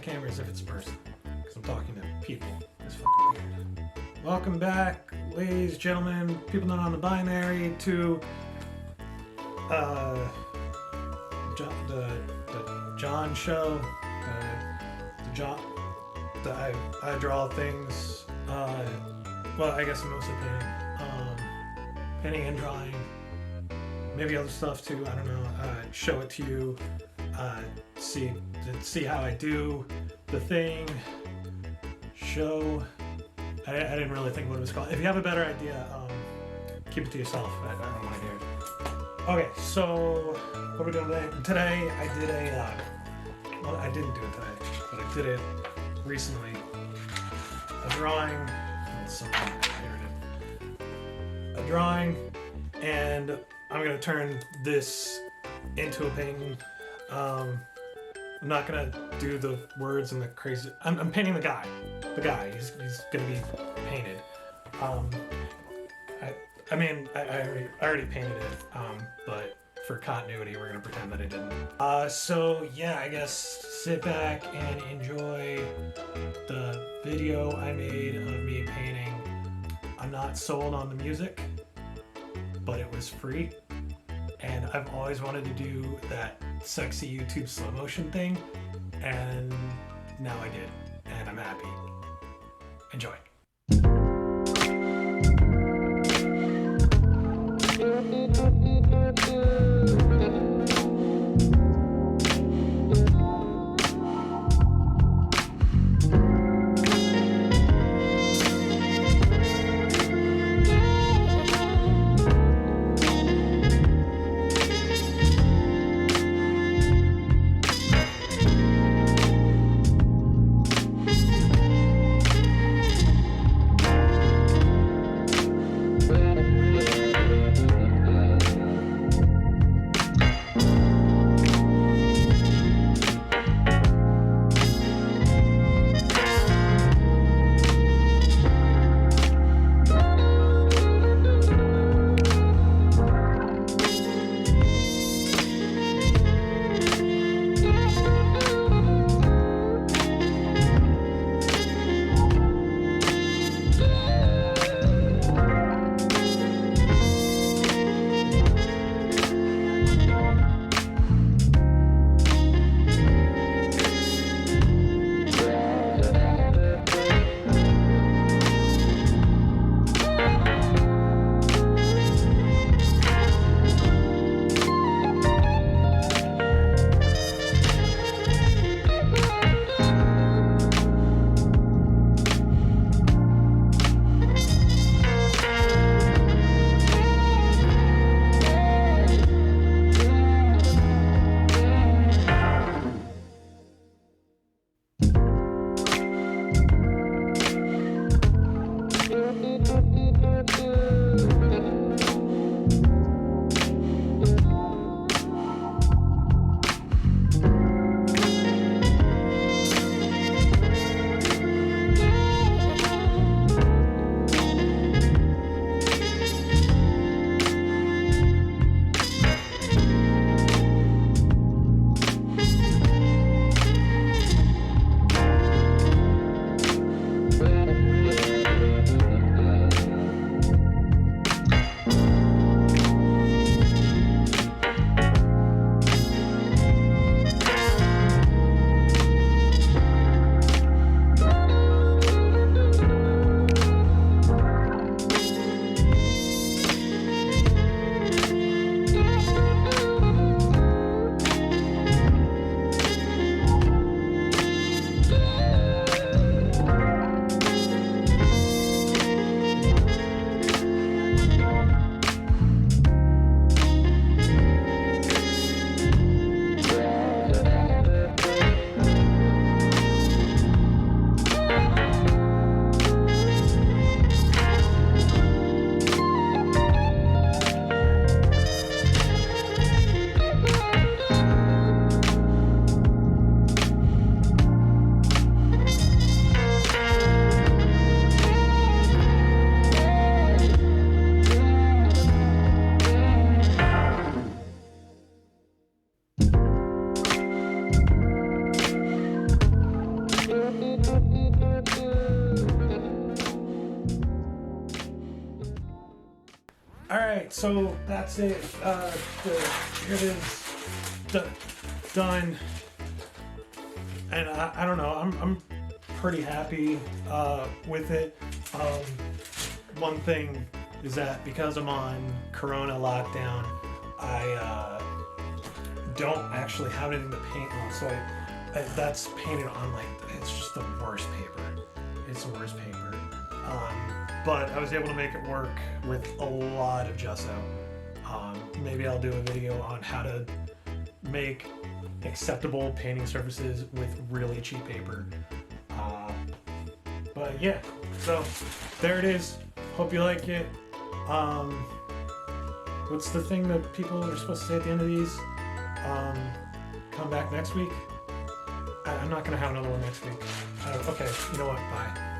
camera as if it's a person, because I'm talking to people. It's fucking weird. Welcome back, ladies, gentlemen, people not on the binary, to the John show, the John, I draw things, well, I guess mostly painting and drawing, maybe other stuff too, I don't know, show it to you, see how I do the thing, show. I didn't really think what it was called. If you have a better idea, keep it to yourself. I don't want to hear it. Okay, so what are we doing today? Today I did well, I didn't do it today, but I did it recently. A drawing. A drawing, and I'm gonna turn this into a painting. I'm not gonna do the words and the crazy. I'm painting the guy. He's gonna be painted. I already painted it. But for continuity, we're gonna pretend that I didn't. So yeah, I guess sit back and enjoy the video I made of me painting. I'm not sold on the music, but it was free. And I've always wanted to do that sexy YouTube slow motion thing, and now I did, and I'm happy. Enjoy. Alright, so that's it. Here it is. Done. And I don't know, I'm pretty happy with it. One thing is that because I'm on Corona lockdown, I don't actually have anything to paint on, so that's painted on like, it's just the worst paper. It's the worst paper. But I was able to make it work with a lot of gesso. Maybe I'll do a video on how to make acceptable painting surfaces with really cheap paper. But yeah, so there it is. Hope you like it. What's the thing that people are supposed to say at the end of these? Come back next week? I'm not gonna have another one next week. Okay, you know what? Bye.